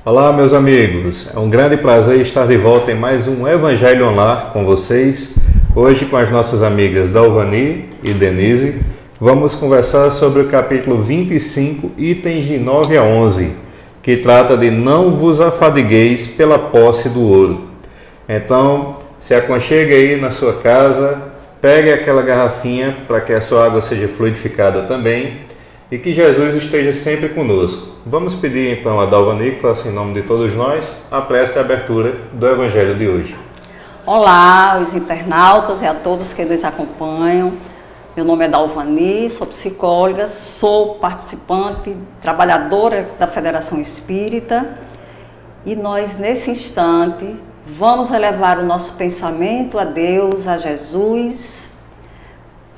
Olá, meus amigos. É um grande prazer estar de volta em mais um Evangelho Online com vocês. Hoje, com as nossas amigas Dalvani e Denise, vamos conversar sobre o capítulo 25, itens de 9 a 11, que trata de não vos afadigueis pela posse do ouro. Então, se aconchegue aí na sua casa, pegue aquela garrafinha para que a sua água seja fluidificada também e que Jesus esteja sempre conosco. Vamos pedir então a Dalvani, que faça em nome de todos nós, a prece de abertura do Evangelho de hoje. Olá, os internautas e a todos que nos acompanham. Meu nome é Dalvani, sou psicóloga, sou participante, trabalhadora da Federação Espírita e nós, nesse instante, vamos elevar o nosso pensamento a Deus, a Jesus,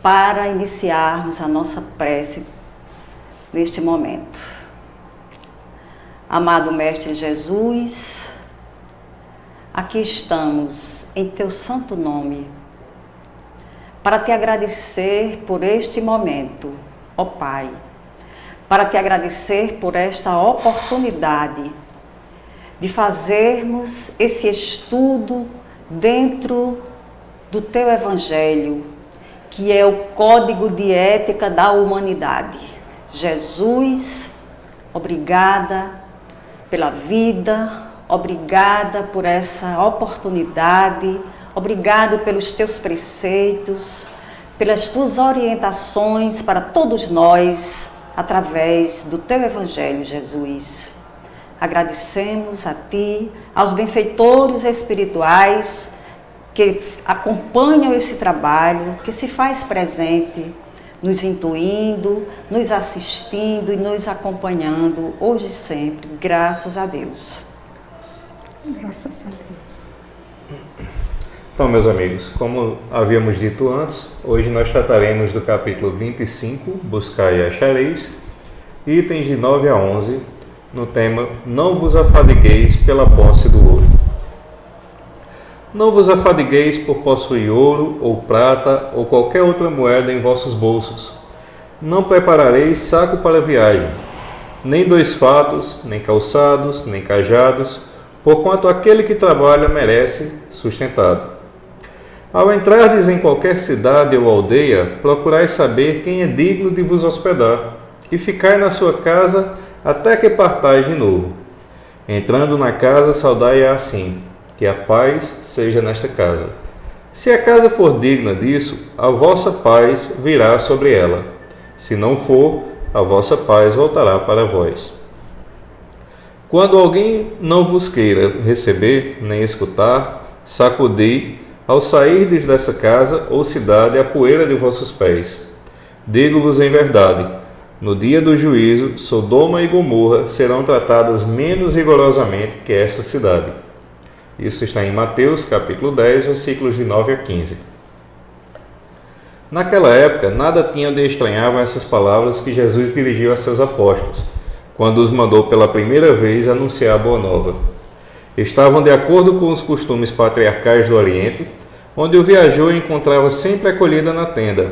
para iniciarmos a nossa prece neste momento. Amado Mestre Jesus, aqui estamos em Teu santo nome, para Te agradecer por este momento, ó Pai, para Te agradecer por esta oportunidade de fazermos esse estudo dentro do Teu Evangelho, que é o código de ética da humanidade. Jesus, obrigada pela vida, obrigada por essa oportunidade, obrigado pelos Teus preceitos, pelas Tuas orientações para todos nós, através do Teu Evangelho, Jesus. Agradecemos a Ti, aos benfeitores espirituais que acompanham esse trabalho, que se faz presente, nos intuindo, nos assistindo e nos acompanhando, hoje e sempre, graças a Deus. Graças a Deus. Então, meus amigos, como havíamos dito antes, hoje nós trataremos do capítulo 25, Buscai e achareis, itens de 9 a 11, no tema Não vos afadigueis pela posse do ouro. Não vos afadigueis por possuir ouro, ou prata, ou qualquer outra moeda em vossos bolsos. Não preparareis saco para a viagem, nem 2 fatos, nem calçados, nem cajados, porquanto aquele que trabalha merece sustentado. Ao entrardes em qualquer cidade ou aldeia, procurai saber quem é digno de vos hospedar, e ficai na sua casa até que partais de novo. Entrando na casa, saudai-a assim: que a paz seja nesta casa. Se a casa for digna disso, a vossa paz virá sobre ela. Se não for, a vossa paz voltará para vós. Quando alguém não vos queira receber, nem escutar, sacudi, ao sairdes dessa casa ou cidade, a poeira de vossos pés. Digo-vos em verdade, no dia do juízo, Sodoma e Gomorra serão tratadas menos rigorosamente que esta cidade. Isso está em Mateus, capítulo 10, versículos de 9 a 15. Naquela época, nada tinha de estranhavam essas palavras que Jesus dirigiu a seus apóstolos, quando os mandou pela primeira vez anunciar a Boa Nova. Estavam de acordo com os costumes patriarcais do Oriente, onde o viajor encontrava sempre acolhida na tenda,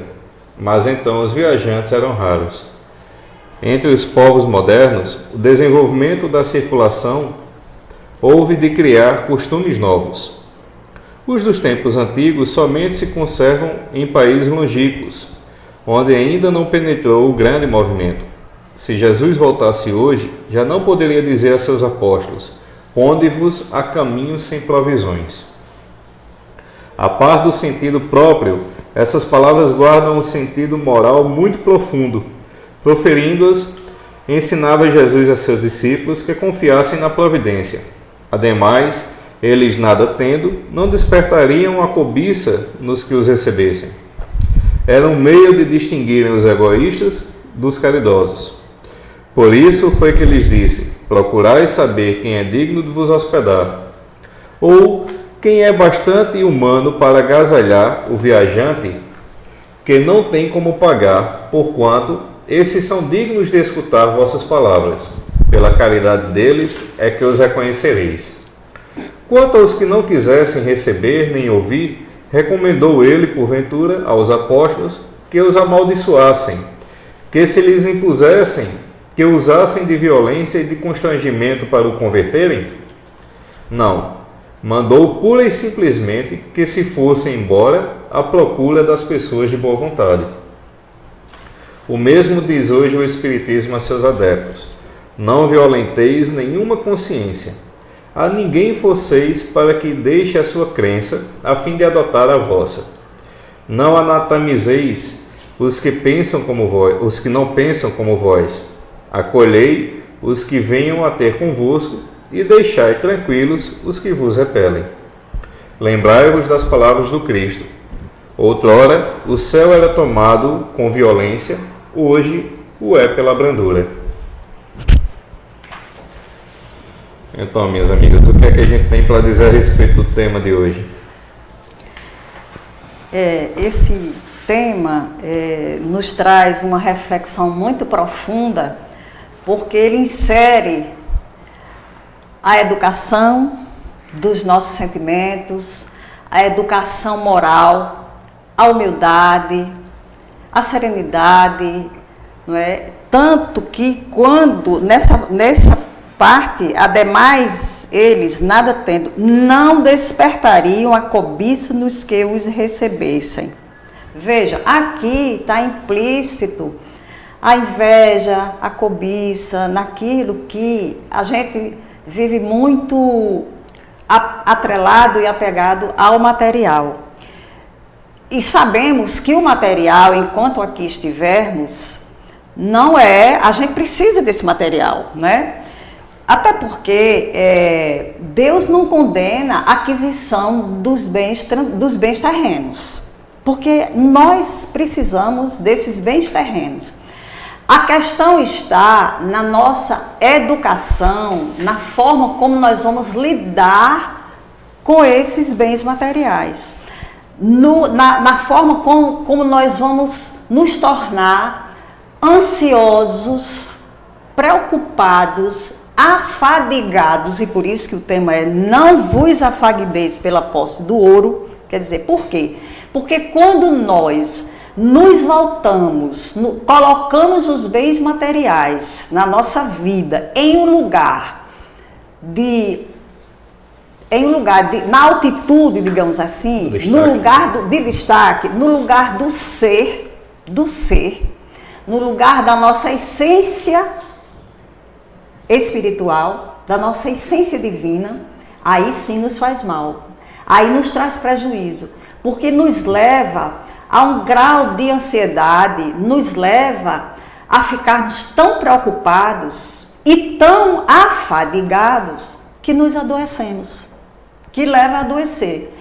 mas então os viajantes eram raros. Entre os povos modernos, o desenvolvimento da circulação houve de criar costumes novos. Os dos tempos antigos somente se conservam em países longínquos, onde ainda não penetrou o grande movimento. Se Jesus voltasse hoje, já não poderia dizer a seus apóstolos: ponde-vos a caminho sem provisões. A par do sentido próprio, essas palavras guardam um sentido moral muito profundo. Proferindo-as, ensinava Jesus a seus discípulos que confiassem na providência. Ademais, eles, nada tendo, não despertariam a cobiça nos que os recebessem. Era um meio de distinguirem os egoístas dos caridosos. Por isso foi que lhes disse: procurai saber quem é digno de vos hospedar, ou quem é bastante humano para agasalhar o viajante que não tem como pagar, porquanto esses são dignos de escutar vossas palavras. Pela caridade deles é que os reconhecereis. Quanto aos que não quisessem receber nem ouvir, recomendou ele, porventura, aos apóstolos que os amaldiçoassem, que se lhes impusessem Que usassem de violência e de constrangimento para o converterem? Não. Mandou pura e simplesmente que se fossem embora à procura das pessoas de boa vontade. O mesmo diz hoje o Espiritismo a seus adeptos: não violenteis nenhuma consciência. A ninguém forceis para que deixe a sua crença, a fim de adotar a vossa. Não anatamizeis os que pensam como vós, os que não pensam como vós. Acolhei os que venham a ter convosco e deixai tranquilos os que vos repelem. Lembrai-vos das palavras do Cristo. Outrora o céu era tomado com violência, hoje o é pela brandura. Então, minhas amigas, o que é que a gente tem para dizer a respeito do tema de hoje? Esse tema nos traz uma reflexão muito profunda, porque ele insere a educação dos nossos sentimentos, a educação moral, a humildade, a serenidade, não é? Tanto que quando nessa parte, ademais eles, nada tendo, não despertariam a cobiça nos que os recebessem. Veja, aqui está implícito a inveja, a cobiça, naquilo que a gente vive muito atrelado e apegado ao material. E sabemos que o material, enquanto aqui estivermos, não é, a gente precisa desse material, né? Até porque Deus não condena a aquisição dos bens terrenos, porque nós precisamos desses bens terrenos. A questão está na nossa educação, na forma como nós vamos lidar com esses bens materiais, na forma como nós vamos nos tornar ansiosos, preocupados, afadigados, e por isso que o tema é não vos afagueis pela posse do ouro. Quer dizer, por quê? Porque quando nós nos voltamos, colocamos os bens materiais na nossa vida em um lugar na altitude, digamos assim, no lugar de destaque, no lugar do ser, no lugar da nossa essência espiritual, da nossa essência divina, aí sim nos faz mal, aí nos traz prejuízo, porque nos leva a um grau de ansiedade, nos leva a ficarmos tão preocupados e tão afadigados que nos adoecemos, que leva a adoecer.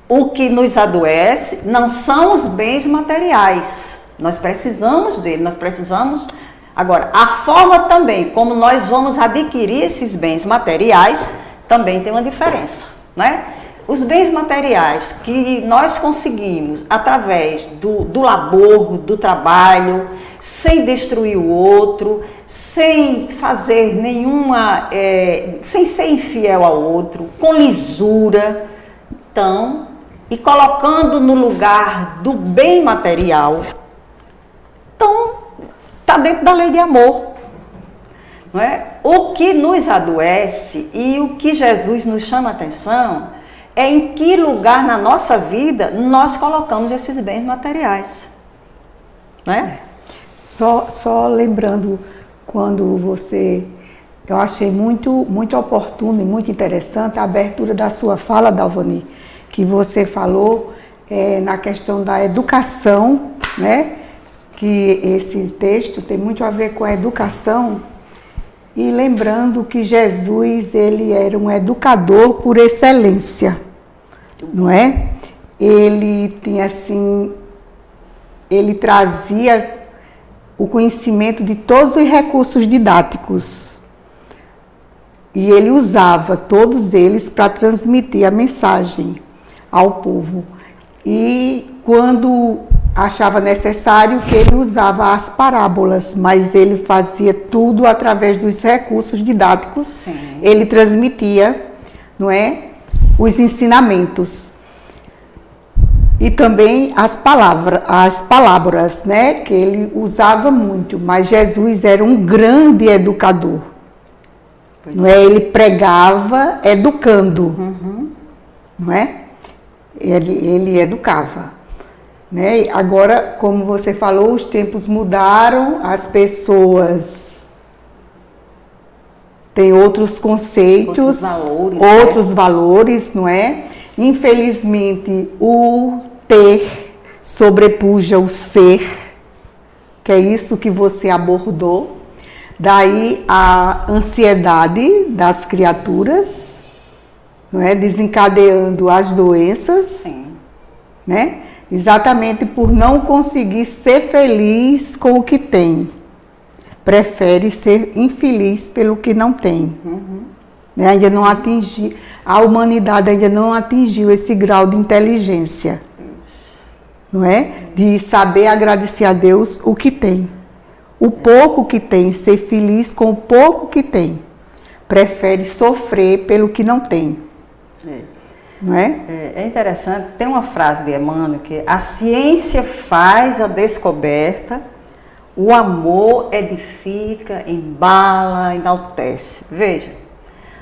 O que nos adoece não são os bens materiais, nós precisamos dele, nós precisamos. Agora, a forma também como nós vamos adquirir esses bens materiais também tem uma diferença, né? Os bens materiais que nós conseguimos através do labor, do trabalho, sem destruir o outro, sem fazer nenhuma, sem ser infiel ao outro, com lisura, então, e colocando no lugar do bem material, então, está dentro da lei de amor. Não é? O que nos adoece e o que Jesus nos chama a atenção é em que lugar na nossa vida nós colocamos esses bens materiais. Né? Só lembrando, quando eu achei muito oportuno e muito interessante a abertura da sua fala, Dalvani, que você falou na questão da educação, né? Que esse texto tem muito a ver com a educação, e lembrando que Jesus, ele era um educador por excelência, não é? Ele tinha assim, ele trazia o conhecimento de todos os recursos didáticos e ele usava todos eles para transmitir a mensagem ao povo. E quando achava necessário, que ele usava as parábolas, mas ele fazia tudo através dos recursos didáticos. Sim. Ele transmitia, não é, os ensinamentos. E também as palavras, né, que ele usava muito, mas Jesus era um grande educador. Não é? Ele pregava educando, não é? Ele educava. Né? Agora, como você falou, os tempos mudaram, as pessoas têm outros conceitos, outros valores, não é? Infelizmente, o ter sobrepuja o ser, que é isso que você abordou. Daí a ansiedade das criaturas, não é? Desencadeando as doenças, Sim. Né? Exatamente por não conseguir ser feliz com o que tem. Prefere ser infeliz pelo que não tem. Né? Ainda não a humanidade ainda não atingiu esse grau de inteligência, não é? De saber agradecer a Deus o que tem. O pouco que tem, ser feliz com o pouco que tem. Prefere sofrer pelo que não tem. Não é? É interessante, tem uma frase de Emmanuel que a ciência faz a descoberta, o amor edifica, embala, enaltece. Veja,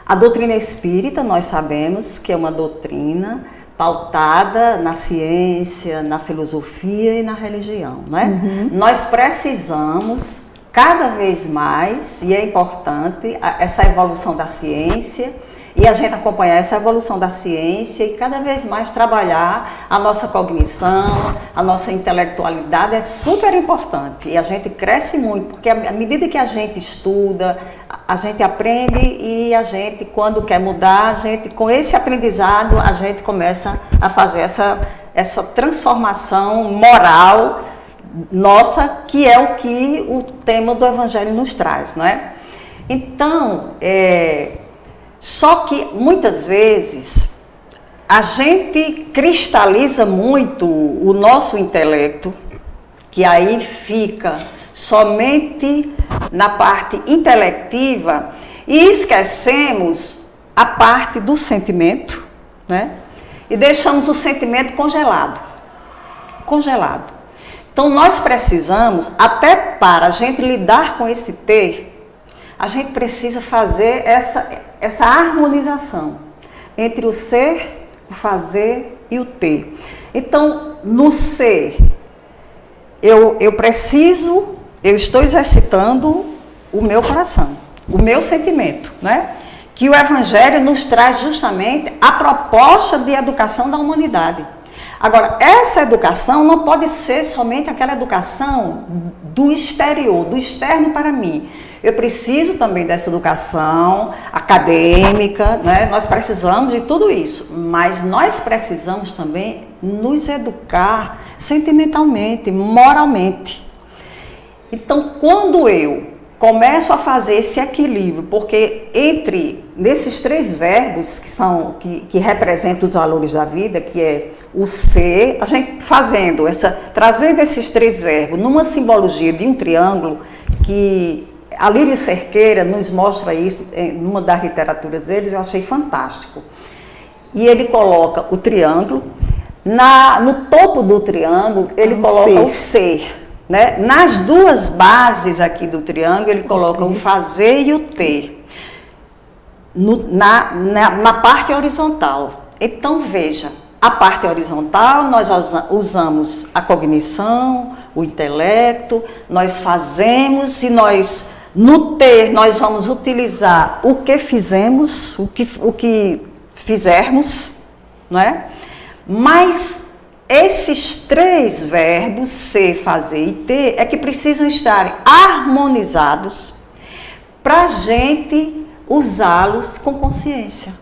a doutrina espírita nós sabemos que é uma doutrina pautada na ciência, na filosofia e na religião, não é? Nós precisamos cada vez mais, e é importante, essa evolução da ciência, e a gente acompanhar essa evolução da ciência e cada vez mais trabalhar a nossa cognição, a nossa intelectualidade é super importante. E a gente cresce muito, porque à medida que a gente estuda, a gente aprende e a gente, quando quer mudar, a gente, com esse aprendizado, a gente começa a fazer essa transformação moral nossa, que é o que o tema do Evangelho nos traz, não é? Então, só que muitas vezes a gente cristaliza muito o nosso intelecto, que aí fica somente na parte intelectiva e esquecemos a parte do sentimento, né? E deixamos o sentimento congelado. Então nós precisamos, até para a gente lidar com esse ter, a gente precisa fazer essa harmonização entre o ser, o fazer e o ter. Então, no ser, eu estou exercitando o meu coração, o meu sentimento, né? Que o Evangelho nos traz justamente a proposta de educação da humanidade. Agora, essa educação não pode ser somente aquela educação do exterior, do externo para mim. Eu preciso também dessa educação acadêmica, né? Nós precisamos de tudo isso, mas nós precisamos também nos educar sentimentalmente, moralmente. Então, quando eu começo a fazer esse equilíbrio, porque nesses três verbos que representam os valores da vida, que é o ser, a gente trazendo esses três verbos numa simbologia de um triângulo, que a Lírio Cerqueira nos mostra isso numa das literaturas deles, eu achei fantástico. E ele coloca o triângulo, no topo do triângulo ele coloca o ser. Né? Nas duas bases aqui do triângulo, ele coloca o fazer e o ter, na parte horizontal. Então, veja, a parte horizontal nós usamos a cognição, o intelecto, nós fazemos e no ter nós vamos utilizar o que fizemos, o que fizermos, não é? Mas esses três verbos, ser, fazer e ter, é que precisam estar harmonizados para a gente usá-los com consciência.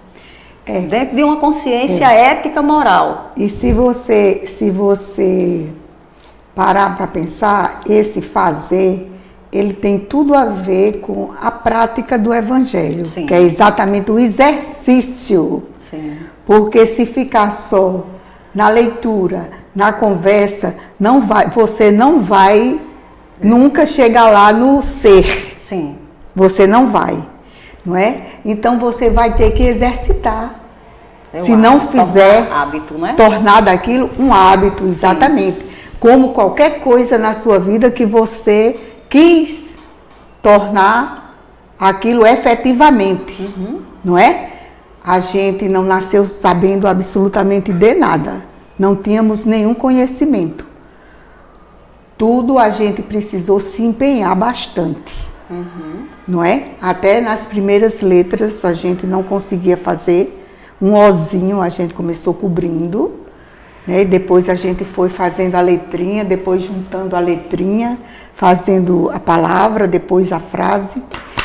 Dentro de uma consciência ética moral. E se você parar para pensar, esse fazer, ele tem tudo a ver com a prática do Evangelho, Sim. que é exatamente o exercício. Sim. Porque se ficar só na leitura, na conversa, você não vai nunca chegar lá no ser. Sim. Você não vai, não é? Então você vai ter que exercitar. Se não fizer, tornar hábito, né? tornar daquilo um hábito, exatamente. Sim. Como qualquer coisa na sua vida que você quis tornar aquilo efetivamente, não é? A gente não nasceu sabendo absolutamente de nada, não tínhamos nenhum conhecimento. Tudo a gente precisou se empenhar bastante, não é? Até nas primeiras letras a gente não conseguia fazer, um ozinho a gente começou cobrindo, né? E depois a gente foi fazendo a letrinha, depois juntando a letrinha, fazendo a palavra, depois a frase.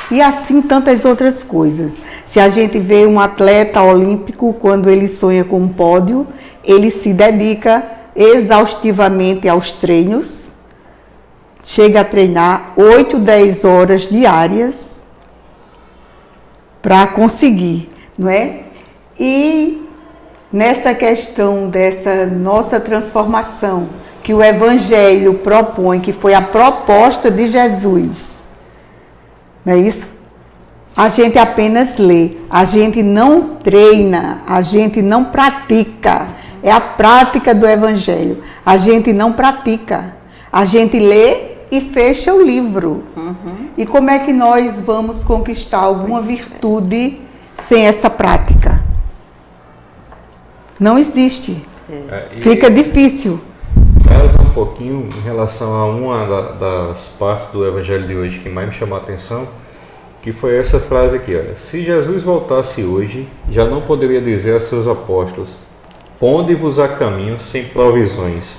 E assim tantas outras coisas. Se a gente vê um atleta olímpico, quando ele sonha com um pódio, ele se dedica exaustivamente aos treinos, chega a treinar 8, 10 horas diárias para conseguir, não é? E nessa questão dessa nossa transformação que o Evangelho propõe, que foi a proposta de Jesus, não é isso? A gente apenas lê, a gente não treina, a gente não pratica. É a prática do Evangelho. A gente não pratica. A gente lê e fecha o livro. E como é que nós vamos conquistar alguma virtude sem essa prática? Não existe. Fica difícil. Pesa um pouquinho em relação a uma das partes do Evangelho de hoje que mais me chamou a atenção, que foi essa frase aqui, olha: se Jesus voltasse hoje, já não poderia dizer a seus apóstolos: ponde-vos a caminho sem provisões.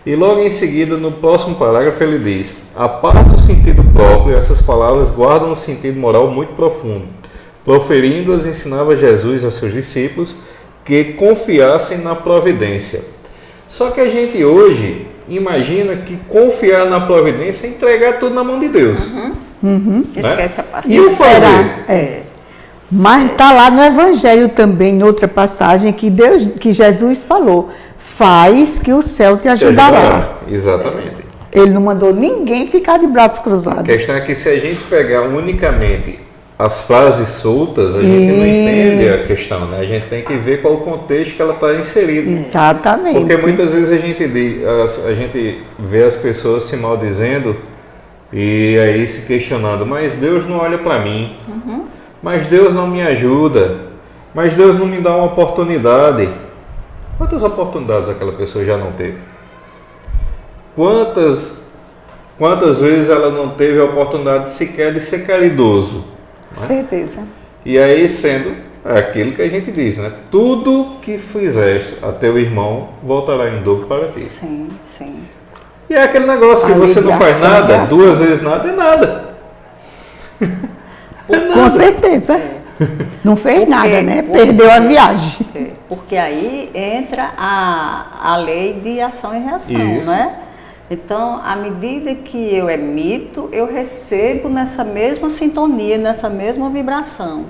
E logo em seguida, no próximo parágrafo, ele diz: a parte do sentido próprio, essas palavras guardam um sentido moral muito profundo. Proferindo-as, ensinava Jesus a seus discípulos que confiassem na providência. Só que a gente hoje imagina que confiar na providência é entregar tudo na mão de Deus. Né? Esquece a parte. E esperar. Mas está lá no Evangelho também, em outra passagem, que Jesus falou: faz que o céu te ajudará. Exatamente. Ele não mandou ninguém ficar de braços cruzados. A questão é que se a gente pegar unicamente as frases soltas, a gente não entende a questão, né? A gente tem que ver qual o contexto que ela está inserida. Exatamente. Porque muitas vezes a gente vê as pessoas se maldizendo e aí se questionando: mas Deus não olha para mim, mas Deus não me ajuda, mas Deus não me dá uma oportunidade. Quantas oportunidades aquela pessoa já não teve? Quantas vezes ela não teve a oportunidade sequer de ser caridoso? Certeza. E aí, sendo aquilo que a gente diz, né? Tudo que fizeste a teu irmão voltará em dobro para ti. Sim, sim. E é aquele negócio: se você não faz nada, 2 vezes nada é nada. Com certeza. Não fez nada, né? Perdeu a viagem. Porque aí entra a lei de ação e reação, Isso. né? Então, à medida que eu emito, eu recebo nessa mesma sintonia, nessa mesma vibração.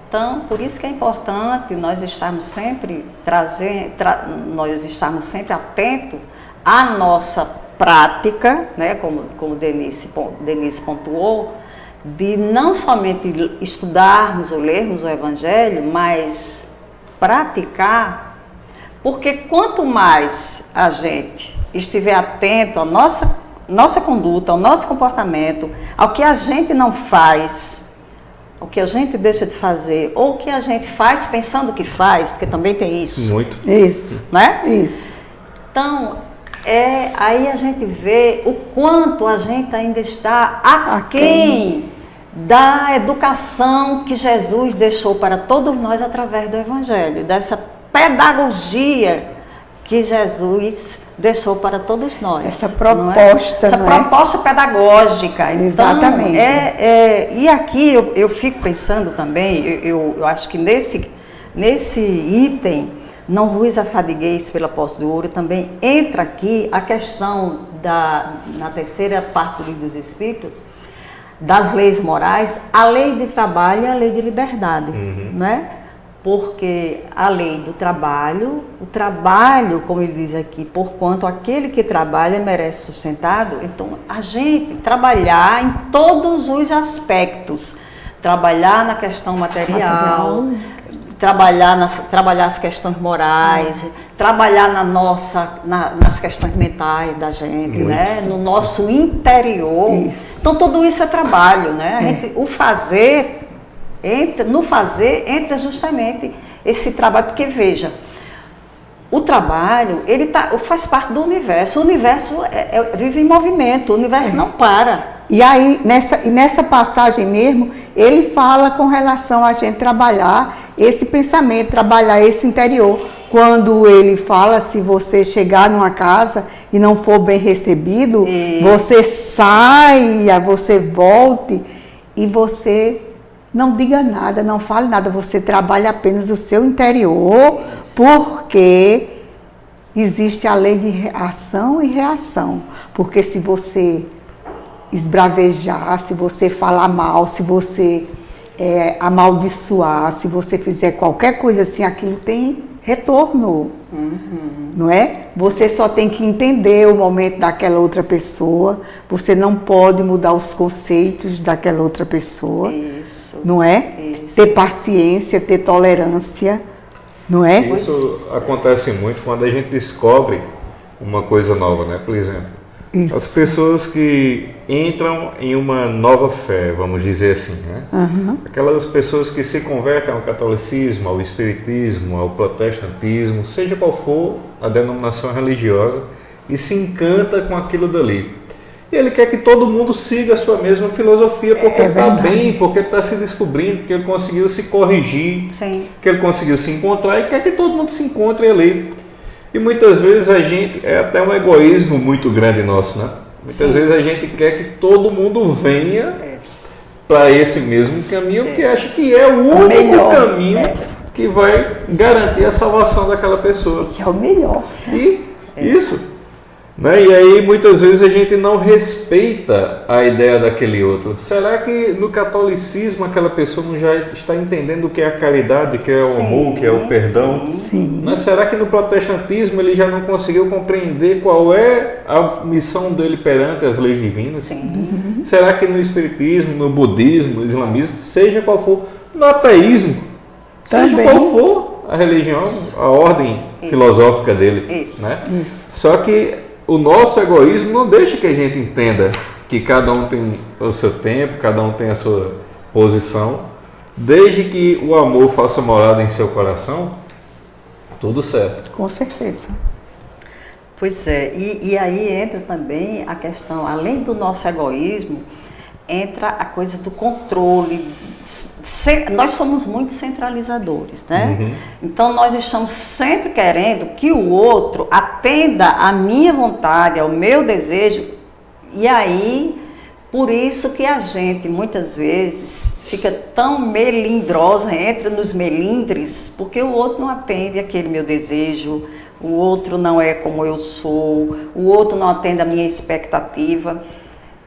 Então, por isso que é importante nós estarmos sempre atentos à nossa prática, né? Como Denise pontuou, de não somente estudarmos ou lermos o Evangelho, mas praticar, porque quanto mais a gente estiver atento à nossa conduta, ao nosso comportamento, ao que a gente não faz, ao que a gente deixa de fazer, ou o que a gente faz pensando que faz, porque também tem isso. Muito. Isso, né? Isso. Então, aí a gente vê o quanto a gente ainda está aquém da educação que Jesus deixou para todos nós através do Evangelho, dessa pedagogia que Jesus deixou para todos nós. Essa proposta, Essa proposta pedagógica. Então, exatamente. E aqui eu fico pensando também, eu acho que nesse item, não vos afadigueis pela posse do ouro, também entra aqui a questão na terceira parte do Livro dos Espíritos, das leis morais, a lei de trabalho e a lei de liberdade, né? Porque a lei do trabalho, o trabalho, como ele diz aqui, porquanto aquele que trabalha merece sustentado, então a gente trabalhar em todos os aspectos, trabalhar na questão material, trabalhar as questões morais, trabalhar nas questões mentais da gente, né? No nosso interior. Então tudo isso é trabalho, né? No fazer entra justamente esse trabalho, porque veja, o trabalho, ele faz parte do universo. O universo vive em movimento, o universo não para. E aí, nessa passagem mesmo, ele fala com relação a gente trabalhar esse pensamento, trabalhar esse interior. Quando ele fala, se você chegar numa casa e não for bem recebido, você saia, você volte e você não diga nada, não fale nada. Você trabalha apenas o seu interior, porque existe a lei de ação e reação. Porque se você esbravejar, se você falar mal, se você amaldiçoar, se você fizer qualquer coisa assim, aquilo tem retorno, não é? Você só tem que entender o momento daquela outra pessoa, você não pode mudar os conceitos daquela outra pessoa, não é? Ter paciência, ter tolerância, não é? Isso acontece muito quando a gente descobre uma coisa nova, né? Por exemplo, as pessoas que entram em uma nova fé, vamos dizer assim, né? Aquelas pessoas que se convertem ao catolicismo, ao espiritismo, ao protestantismo, seja qual for a denominação religiosa, e se encanta com aquilo dali. E ele quer que todo mundo siga a sua mesma filosofia, porque está bem, porque está se descobrindo, porque ele conseguiu se corrigir, que ele conseguiu se encontrar, e quer que todo mundo se encontre ali. E muitas vezes a gente, é até um egoísmo muito grande nosso, né? Muitas vezes a gente quer que todo mundo venha para esse mesmo caminho, que acha que é o único caminho que vai garantir a salvação daquela pessoa. Que é o melhor. E isso. Né? E aí muitas vezes a gente não respeita a ideia daquele outro. Será que no catolicismo aquela pessoa não já está entendendo o que é a caridade, o que é o amor, o que é o perdão? Né? Será que no protestantismo ele já não conseguiu compreender qual é a missão dele perante as leis divinas? Será que no espiritismo, no budismo, no islamismo, seja qual for, no ateísmo, seja qual for a religião, a ordem filosófica dele, né? Só que o nosso egoísmo não deixa que a gente entenda que cada um tem o seu tempo, cada um tem a sua posição. Desde que o amor faça morada em seu coração, tudo certo. Com certeza. Pois é, e aí entra também a questão, além do nosso egoísmo, entra a coisa do controle. Nós somos muito centralizadores, né? Então nós estamos sempre querendo que o outro atenda à minha vontade, ao meu desejo, e aí por isso que a gente muitas vezes fica tão melindrosa, entra nos melindres, porque o outro não atende aquele meu desejo, o outro não é como eu sou, o outro não atende a minha expectativa.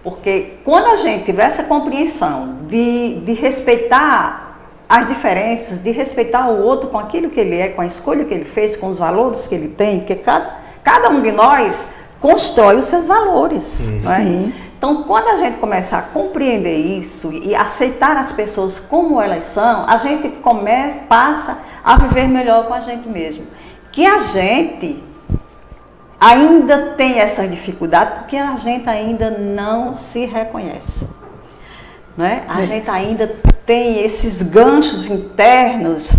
Porque quando a gente tiver essa compreensão de respeitar as diferenças, de respeitar o outro com aquilo que ele é, com a escolha que ele fez, com os valores que ele tem, porque cada um de nós constrói os seus valores. Não é? Então, quando a gente começar a compreender isso e aceitar as pessoas como elas são, a gente passa a viver melhor com a gente mesmo. Que a gente ainda tem essa dificuldade porque a gente ainda não se reconhece, né? A gente ainda tem esses ganchos internos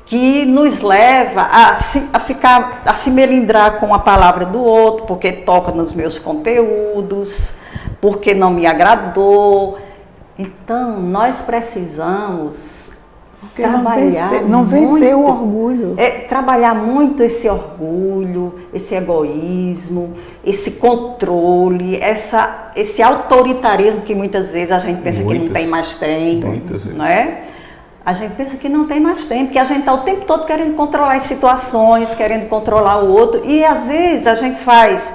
que nos leva a se melindrar com a palavra do outro, porque toca nos meus conteúdos, porque não me agradou. Então, nós precisamos trabalhar não vencer o orgulho. Trabalhar muito esse orgulho, esse egoísmo, esse controle, esse autoritarismo que muitas vezes a gente pensa que não tem mais tempo, não é? A gente pensa que não tem mais tempo, porque a gente está o tempo todo querendo controlar as situações, querendo controlar o outro, e às vezes a gente faz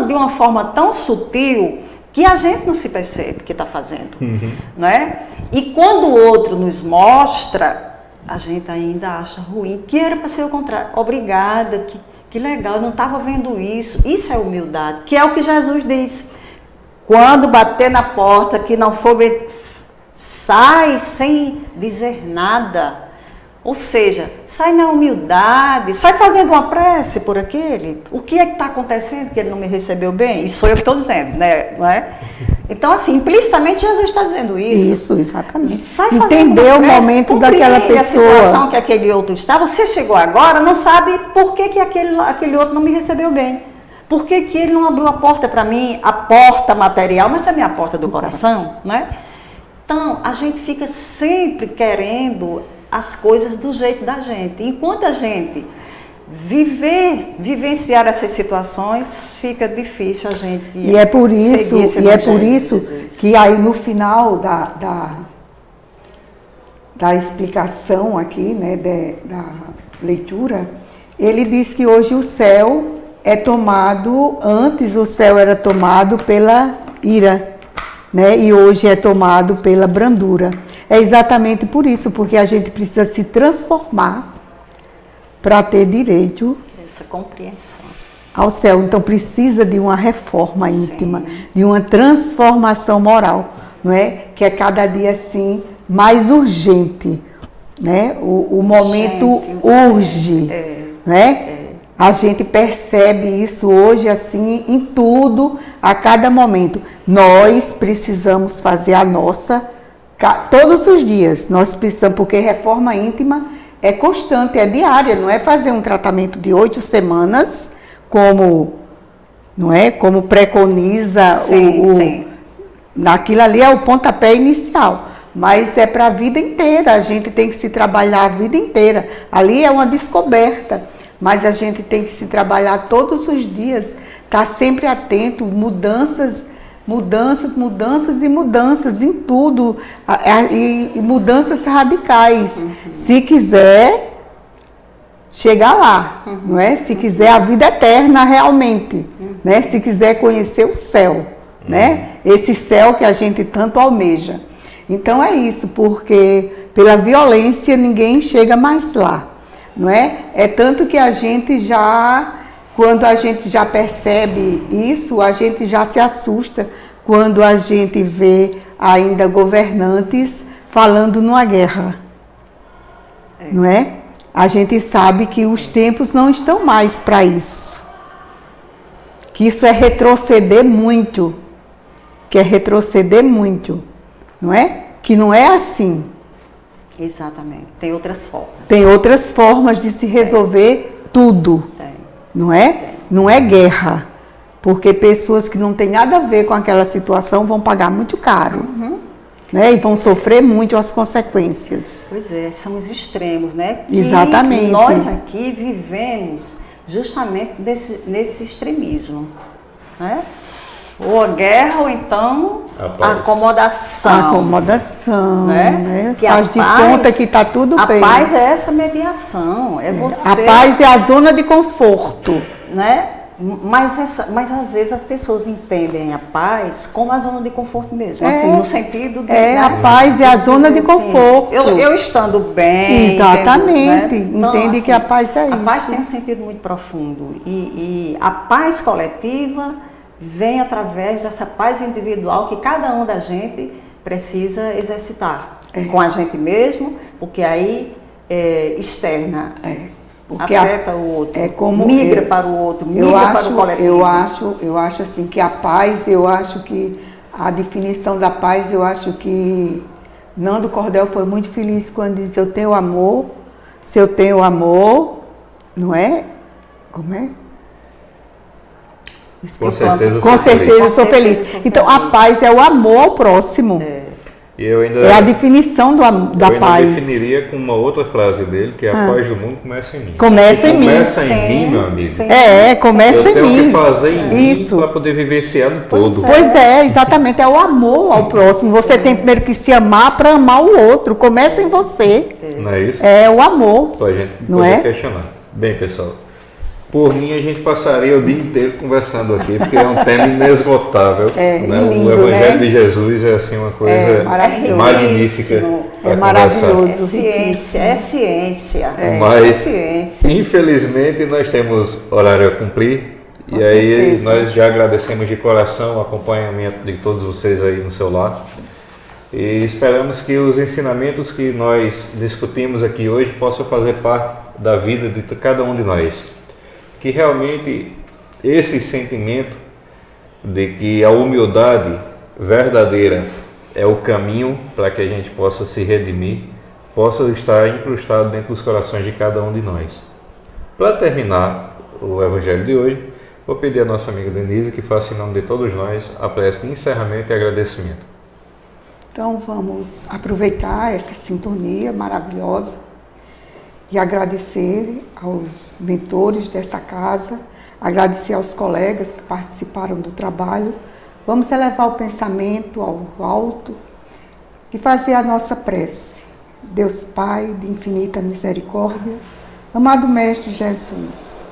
de uma forma tão sutil que a gente não se percebe que está fazendo, não é? E quando o outro nos mostra, a gente ainda acha ruim, que era para ser o contrário. Obrigada, que legal, eu não estava vendo isso. Isso é humildade, que é o que Jesus disse. Quando bater na porta, que não for, sai sem dizer nada, Ou seja, sai na humildade, sai fazendo uma prece por aquele. O que é que está acontecendo que ele não me recebeu bem? Isso sou eu que estou dizendo, né? Não é? Então, assim, implicitamente Jesus está dizendo isso. Isso, exatamente. Sai entender o momento daquela pessoa. A situação que aquele outro está. Você chegou agora, não sabe por que aquele outro não me recebeu bem. Por que ele não abriu a porta para mim, a porta material, mas também a porta do coração, né? Então, a gente fica sempre querendo as coisas do jeito da gente. Enquanto a gente vivenciar essas situações, fica difícil a gente E é por isso, Jesus. que aí no final da explicação aqui, né, da leitura, ele diz que hoje o céu é tomado, antes o céu era tomado pela ira, né, e hoje é tomado pela brandura. É exatamente por isso, porque a gente precisa se transformar para ter direito essa compreensão ao céu. Então precisa de uma reforma íntima, de uma transformação moral, não é? Que é cada dia assim mais urgente, né? O momento urge, não é? A gente percebe isso hoje assim em tudo, a cada momento. Nós precisamos fazer a nossa todos os dias. Nós precisamos, porque reforma íntima é constante, é diária, não é fazer um tratamento de 8 semanas, como, não é? Como preconiza sim. Naquilo ali é o pontapé inicial, mas é para a vida inteira, a gente tem que se trabalhar a vida inteira. Ali é uma descoberta, mas a gente tem que se trabalhar todos os dias, estar sempre atento, mudanças em tudo, e mudanças radicais. Se quiser chegar lá, não é? Se quiser a vida eterna realmente, né? Se quiser conhecer o céu, né? Esse céu que a gente tanto almeja. Então é isso, porque pela violência ninguém chega mais lá, não é? É tanto que a gente já, quando a gente já percebe isso, a gente já se assusta quando a gente vê ainda governantes falando numa guerra, não é? A gente sabe que os tempos não estão mais para isso, que isso é retroceder muito, não é? Que não é assim. Exatamente, tem outras formas. Tem outras formas de se resolver tudo, não é? Não é guerra, porque pessoas que não têm nada a ver com aquela situação vão pagar muito caro, né? E vão sofrer muito as consequências. Pois é, são os extremos, né? Exatamente. E nós aqui vivemos justamente nesse extremismo, né? Ou a guerra, ou então a acomodação, né? Faz de conta que está tudo bem. A paz é essa mediação, é você... A paz é a zona de conforto. Né? Mas às vezes as pessoas entendem a paz como a zona de conforto mesmo, assim, no sentido de... a paz é a zona de conforto. Eu estando bem... Exatamente, entendo, né? Então, entende assim, que a paz é isso. A paz tem um sentido muito profundo e a paz coletiva vem através dessa paz individual que cada um da gente precisa exercitar com a gente mesmo, porque aí externa, porque afeta o outro, migra para o outro, migra para o coletivo. Eu acho assim que a paz, eu acho que a definição da paz, eu acho que Nando Cordel foi muito feliz quando diz: eu tenho amor, se eu tenho amor, não é? Como é? Com certeza sou feliz. Então, a paz é o amor ao próximo. E eu ainda, é a definição da paz. Eu definiria com uma outra frase dele, que é a paz do mundo começa em mim. Começa em mim. Começa em mim, meu amigo. Começa em mim. Eu tenho que fazer em mim para poder vivenciar no todo. Pois é, exatamente. É o amor ao próximo. Você tem primeiro que se amar para amar o outro. Começa em você. Não é isso? É o amor. Só a gente não pode questionar. Bem, pessoal. Por mim, a gente passaria o dia inteiro conversando aqui, porque é um tema inesgotável. Né? Lindo, o Evangelho, né? de Jesus é assim uma coisa magnífica. É maravilhoso. É ciência. Mas, infelizmente, nós temos horário a cumprir. Com e aí, certeza. nós já agradecemos de coração o acompanhamento de todos vocês aí no seu lar. E esperamos que os ensinamentos que nós discutimos aqui hoje possam fazer parte da vida de cada um de nós. Que realmente esse sentimento de que a humildade verdadeira é o caminho para que a gente possa se redimir, possa estar incrustado dentro dos corações de cada um de nós. Para terminar o Evangelho de hoje, vou pedir à nossa amiga Denise que faça em nome de todos nós a prece de encerramento e agradecimento. Então vamos aproveitar essa sintonia maravilhosa e agradecer aos mentores dessa casa, agradecer aos colegas que participaram do trabalho. Vamos elevar o pensamento ao alto e fazer a nossa prece. Deus Pai de infinita misericórdia, amado Mestre Jesus,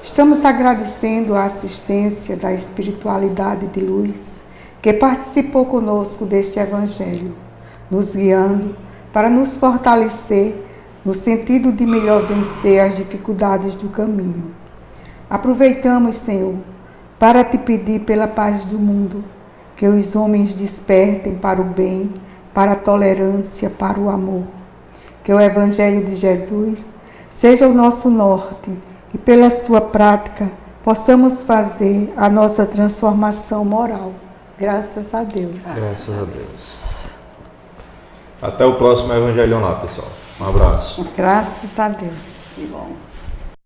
estamos agradecendo a assistência da espiritualidade de luz que participou conosco deste Evangelho, nos guiando para nos fortalecer no sentido de melhor vencer as dificuldades do caminho. Aproveitamos, Senhor, para te pedir pela paz do mundo, que os homens despertem para o bem, para a tolerância, para o amor. Que o Evangelho de Jesus seja o nosso norte e pela sua prática possamos fazer a nossa transformação moral. Graças a Deus. Graças a Deus. Até o próximo Evangelho lá, pessoal. Um abraço. Graças a Deus. Que bom.